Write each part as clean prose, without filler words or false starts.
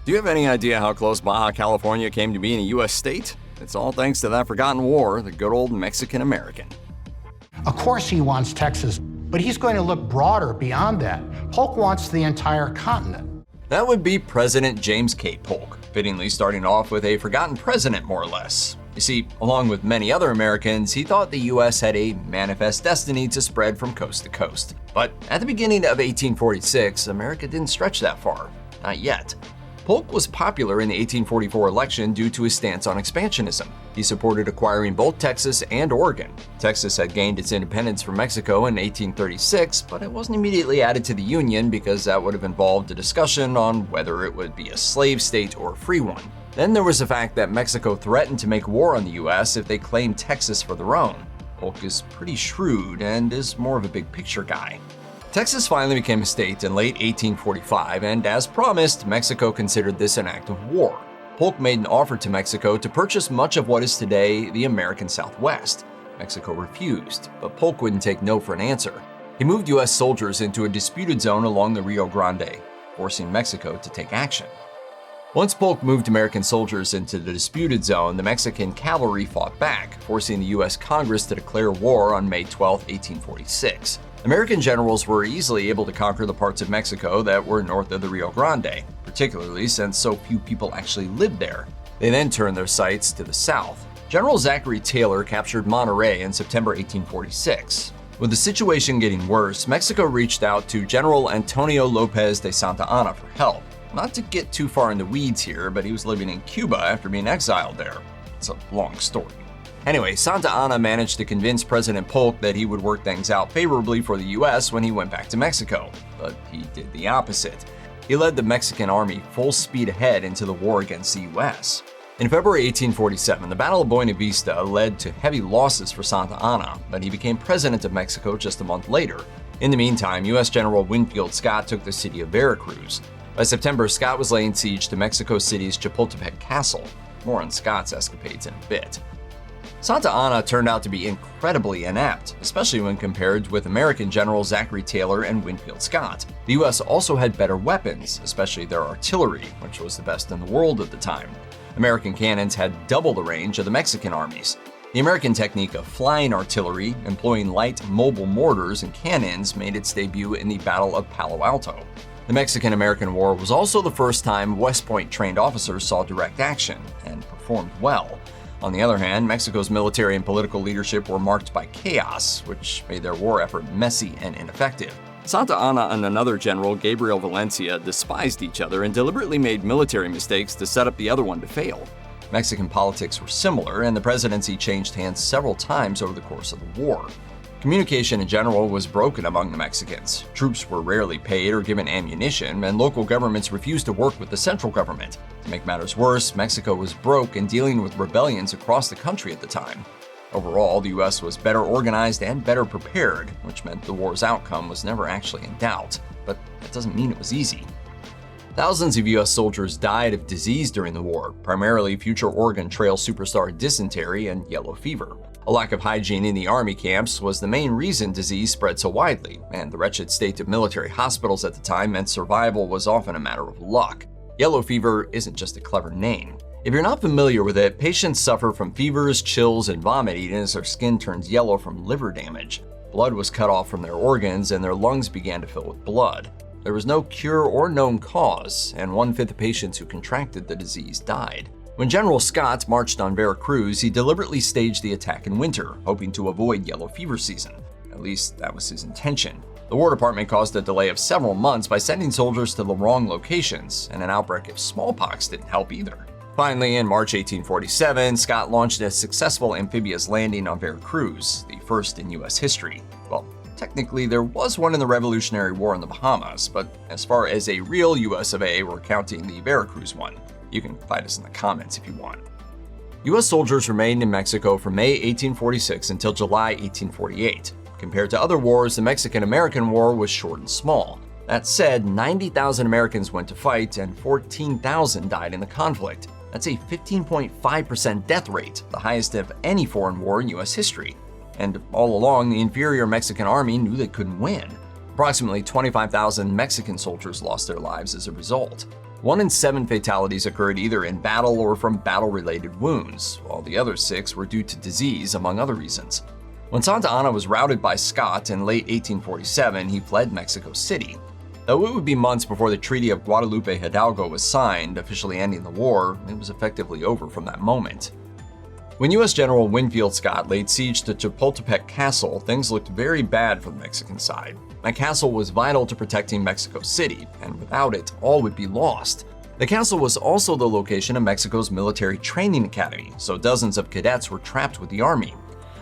Do you have any idea how close Baja California came to being a U.S. state? It's all thanks to that forgotten war, the good old Mexican-American. Of course he wants Texas, but he's going to look broader beyond that. Polk wants the entire continent. That would be President James K. Polk, fittingly starting off with a forgotten president, more or less. You see, along with many other Americans, he thought the U.S. had a manifest destiny to spread from coast to coast. But at the beginning of 1846, America didn't stretch that far. Not yet. Polk was popular in the 1844 election due to his stance on expansionism. He supported acquiring both Texas and Oregon. Texas had gained its independence from Mexico in 1836, but it wasn't immediately added to the Union because that would have involved a discussion on whether it would be a slave state or a free one. Then there was the fact that Mexico threatened to make war on the U.S. if they claimed Texas for their own. Polk is pretty shrewd and is more of a big picture guy. Texas finally became a state in late 1845, and as promised, Mexico considered this an act of war. Polk made an offer to Mexico to purchase much of what is today the American Southwest. Mexico refused, but Polk wouldn't take no for an answer. He moved U.S. soldiers into a disputed zone along the Rio Grande, forcing Mexico to take action. Once Polk moved American soldiers into the disputed zone, the Mexican cavalry fought back, forcing the U.S. Congress to declare war on May 12, 1846. American generals were easily able to conquer the parts of Mexico that were north of the Rio Grande, particularly since so few people actually lived there. They then turned their sights to the south. General Zachary Taylor captured Monterrey in September 1846. With the situation getting worse, Mexico reached out to General Antonio Lopez de Santa Anna for help. Not to get too far in the weeds here, but he was living in Cuba after being exiled there. It's a long story. Anyway, Santa Anna managed to convince President Polk that he would work things out favorably for the U.S. when he went back to Mexico, but he did the opposite. He led the Mexican army full speed ahead into the war against the U.S. In February 1847, the Battle of Buena Vista led to heavy losses for Santa Anna, but he became president of Mexico just a month later. In the meantime, U.S. General Winfield Scott took the city of Veracruz. By September, Scott was laying siege to Mexico City's Chapultepec Castle. More on Scott's escapades in a bit. Santa Anna turned out to be incredibly inept, especially when compared with American General Zachary Taylor and Winfield Scott. The U.S. also had better weapons, especially their artillery, which was the best in the world at the time. American cannons had double the range of the Mexican armies. The American technique of flying artillery, employing light mobile mortars and cannons, made its debut in the Battle of Palo Alto. The Mexican-American War was also the first time West Point-trained officers saw direct action, and performed well. On the other hand, Mexico's military and political leadership were marked by chaos, which made their war effort messy and ineffective. Santa Anna and another general, Gabriel Valencia, despised each other and deliberately made military mistakes to set up the other one to fail. Mexican politics were similar, and the presidency changed hands several times over the course of the war. Communication in general was broken among the Mexicans. Troops were rarely paid or given ammunition, and local governments refused to work with the central government. To make matters worse, Mexico was broke and dealing with rebellions across the country at the time. Overall, the U.S. was better organized and better prepared, which meant the war's outcome was never actually in doubt. But that doesn't mean it was easy. Thousands of U.S. soldiers died of disease during the war, primarily future Oregon Trail superstar dysentery and yellow fever. A lack of hygiene in the army camps was the main reason disease spread so widely, and the wretched state of military hospitals at the time meant survival was often a matter of luck. Yellow fever isn't just a clever name. If you're not familiar with it, patients suffer from fevers, chills, and vomiting as their skin turns yellow from liver damage. Blood was cut off from their organs, and their lungs began to fill with blood. There was no cure or known cause, and 1/5 of patients who contracted the disease died. When General Scott marched on Veracruz, he deliberately staged the attack in winter, hoping to avoid yellow fever season. At least that was his intention. The War Department caused a delay of several months by sending soldiers to the wrong locations, and an outbreak of smallpox didn't help either. Finally, in March 1847, Scott launched a successful amphibious landing on Veracruz, the first in U.S. history. Well, technically, there was one in the Revolutionary War in the Bahamas, but as far as a real US of A, we're counting the Veracruz one. You can find us in the comments if you want. U.S. soldiers remained in Mexico from May 1846 until July 1848. Compared to other wars, the Mexican-American War was short and small. That said, 90,000 Americans went to fight and 14,000 died in the conflict. That's a 15.5% death rate, the highest of any foreign war in U.S. history. And all along, the inferior Mexican army knew they couldn't win. Approximately 25,000 Mexican soldiers lost their lives as a result. 1 in 7 fatalities occurred either in battle or from battle-related wounds, while the other 6 were due to disease, among other reasons. When Santa Anna was routed by Scott in late 1847, he fled Mexico City. Though it would be months before the Treaty of Guadalupe Hidalgo was signed, officially ending the war, it was effectively over from that moment. When U.S. General Winfield Scott laid siege to Chapultepec Castle, things looked very bad for the Mexican side. That castle was vital to protecting Mexico City, and without it, all would be lost. The castle was also the location of Mexico's military training academy, so dozens of cadets were trapped with the army.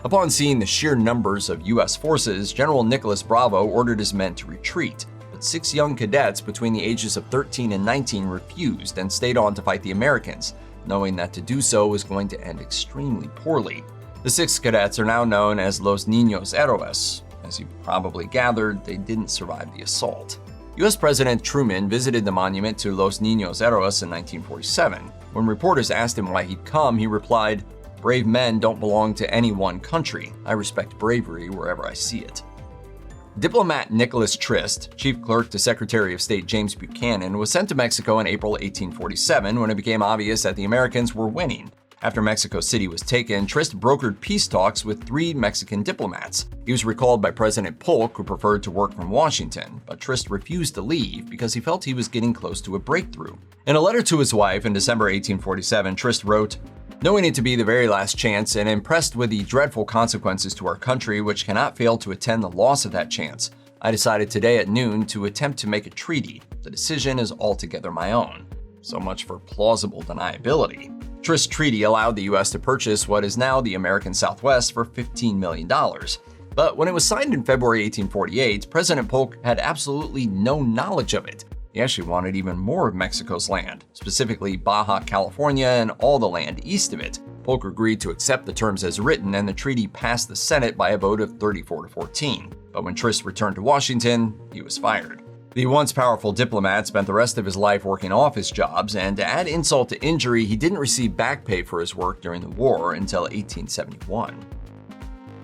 Upon seeing the sheer numbers of U.S. forces, General Nicholas Bravo ordered his men to retreat. But 6 young cadets between the ages of 13 and 19 refused and stayed on to fight the Americans, knowing that to do so was going to end extremely poorly. The 6 cadets are now known as Los Niños Héroes. As you probably gathered, they didn't survive the assault. U.S. President Truman visited the monument to Los Niños Héroes in 1947. When reporters asked him why he'd come, he replied, "Brave men don't belong to any one country. I respect bravery wherever I see it." Diplomat Nicholas Trist, chief clerk to Secretary of State James Buchanan, was sent to Mexico in April 1847 when it became obvious that the Americans were winning. After Mexico City was taken, Trist brokered peace talks with 3 Mexican diplomats. He was recalled by President Polk, who preferred to work from Washington, but Trist refused to leave because he felt he was getting close to a breakthrough. In a letter to his wife in December 1847, Trist wrote, "Knowing it to be the very last chance and impressed with the dreadful consequences to our country which cannot fail to attend the loss of that chance, I decided today at noon to attempt to make a treaty. The decision is altogether my own." So much for plausible deniability. Trist's treaty allowed the U.S. to purchase what is now the American Southwest for $15 million. But when it was signed in February 1848, President Polk had absolutely no knowledge of it. He actually wanted even more of Mexico's land, specifically Baja California and all the land east of it. Polk agreed to accept the terms as written, and the treaty passed the Senate by a vote of 34-14. But when Trist returned to Washington, he was fired. The once powerful diplomat spent the rest of his life working off his jobs, and to add insult to injury, he didn't receive back pay for his work during the war until 1871.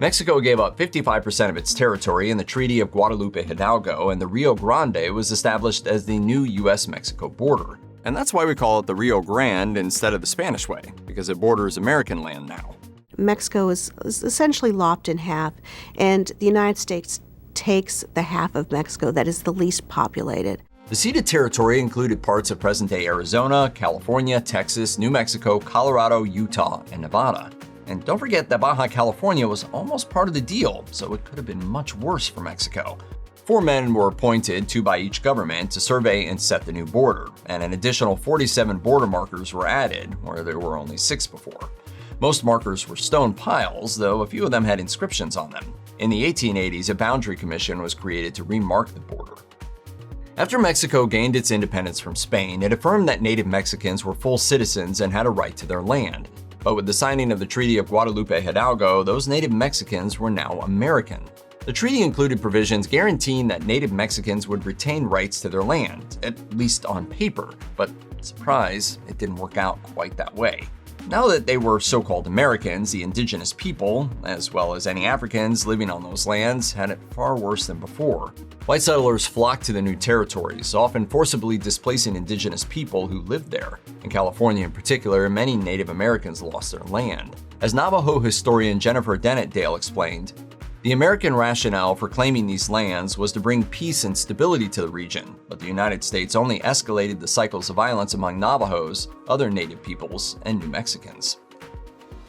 Mexico gave up 55% of its territory in the Treaty of Guadalupe Hidalgo, and the Rio Grande was established as the new U.S.-Mexico border. And that's why we call it the Rio Grande instead of the Spanish way, because it borders American land now. Mexico is essentially lopped in half, and the United States takes the half of Mexico that is the least populated. The ceded territory included parts of present-day Arizona, California, Texas, New Mexico, Colorado, Utah, and Nevada. And don't forget that Baja California was almost part of the deal, so it could have been much worse for Mexico. 4 men were appointed, 2 by each government, to survey and set the new border, and an additional 47 border markers were added, where there were only 6 before. Most markers were stone piles, though a few of them had inscriptions on them. In the 1880s, a boundary commission was created to remark the border. After Mexico gained its independence from Spain, it affirmed that native Mexicans were full citizens and had a right to their land. But with the signing of the Treaty of Guadalupe Hidalgo, those native Mexicans were now American. The treaty included provisions guaranteeing that native Mexicans would retain rights to their land, at least on paper, but surprise, it didn't work out quite that way. Now that they were so-called Americans, the indigenous people, as well as any Africans living on those lands, had it far worse than before. White settlers flocked to the new territories, often forcibly displacing indigenous people who lived there. In California in particular, many Native Americans lost their land. As Navajo historian Jennifer Dennett Dale explained, the American rationale for claiming these lands was to bring peace and stability to the region, but the United States only escalated the cycles of violence among Navajos, other Native peoples, and New Mexicans.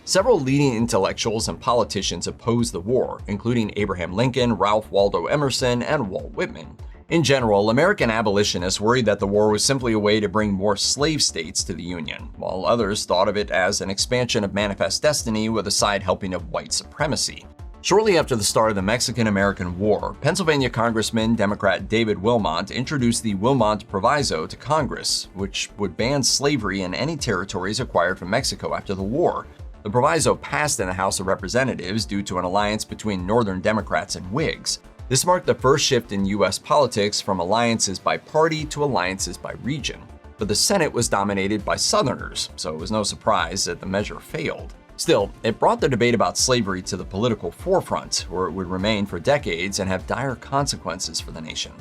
Several leading intellectuals and politicians opposed the war, including Abraham Lincoln, Ralph Waldo Emerson, and Walt Whitman. In general, American abolitionists worried that the war was simply a way to bring more slave states to the Union, while others thought of it as an expansion of manifest destiny with a side helping of white supremacy. Shortly after the start of the Mexican-American War, Pennsylvania Congressman Democrat David Wilmot introduced the Wilmot Proviso to Congress, which would ban slavery in any territories acquired from Mexico after the war. The proviso passed in the House of Representatives due to an alliance between Northern Democrats and Whigs. This marked the first shift in U.S. politics from alliances by party to alliances by region. But the Senate was dominated by Southerners, so it was no surprise that the measure failed. Still, it brought the debate about slavery to the political forefront, where it would remain for decades and have dire consequences for the nation.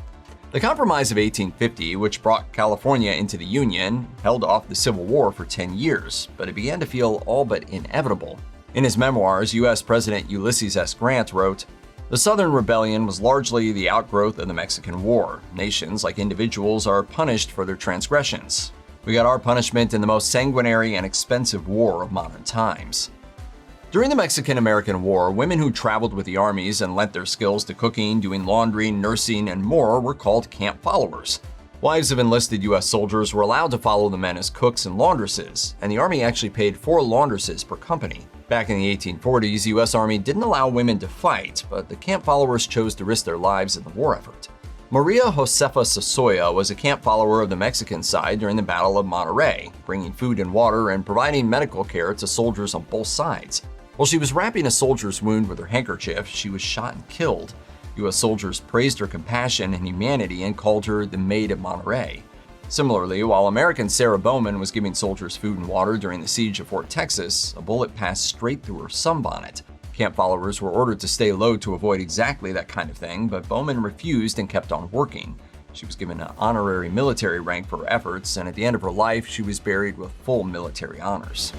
The Compromise of 1850, which brought California into the Union, held off the Civil War for 10 years, but it began to feel all but inevitable. In his memoirs, U.S. President Ulysses S. Grant wrote, "The Southern Rebellion was largely the outgrowth of the Mexican War. Nations, like individuals, are punished for their transgressions. We got our punishment in the most sanguinary and expensive war of modern times." During the Mexican-American War, women who traveled with the armies and lent their skills to cooking, doing laundry, nursing, and more were called camp followers. Wives of enlisted U.S. soldiers were allowed to follow the men as cooks and laundresses, and the Army actually paid 4 laundresses per company. Back in the 1840s, the U.S. Army didn't allow women to fight, but the camp followers chose to risk their lives in the war effort. Maria Josefa Sasoya was a camp follower of the Mexican side during the Battle of Monterrey, bringing food and water and providing medical care to soldiers on both sides. While she was wrapping a soldier's wound with her handkerchief, she was shot and killed. U.S. soldiers praised her compassion and humanity and called her the Maid of Monterrey. Similarly, while American Sarah Bowman was giving soldiers food and water during the siege of Fort Texas, a bullet passed straight through her sunbonnet. Camp followers were ordered to stay low to avoid exactly that kind of thing, but Bowman refused and kept on working. She was given an honorary military rank for her efforts, and at the end of her life, she was buried with full military honors.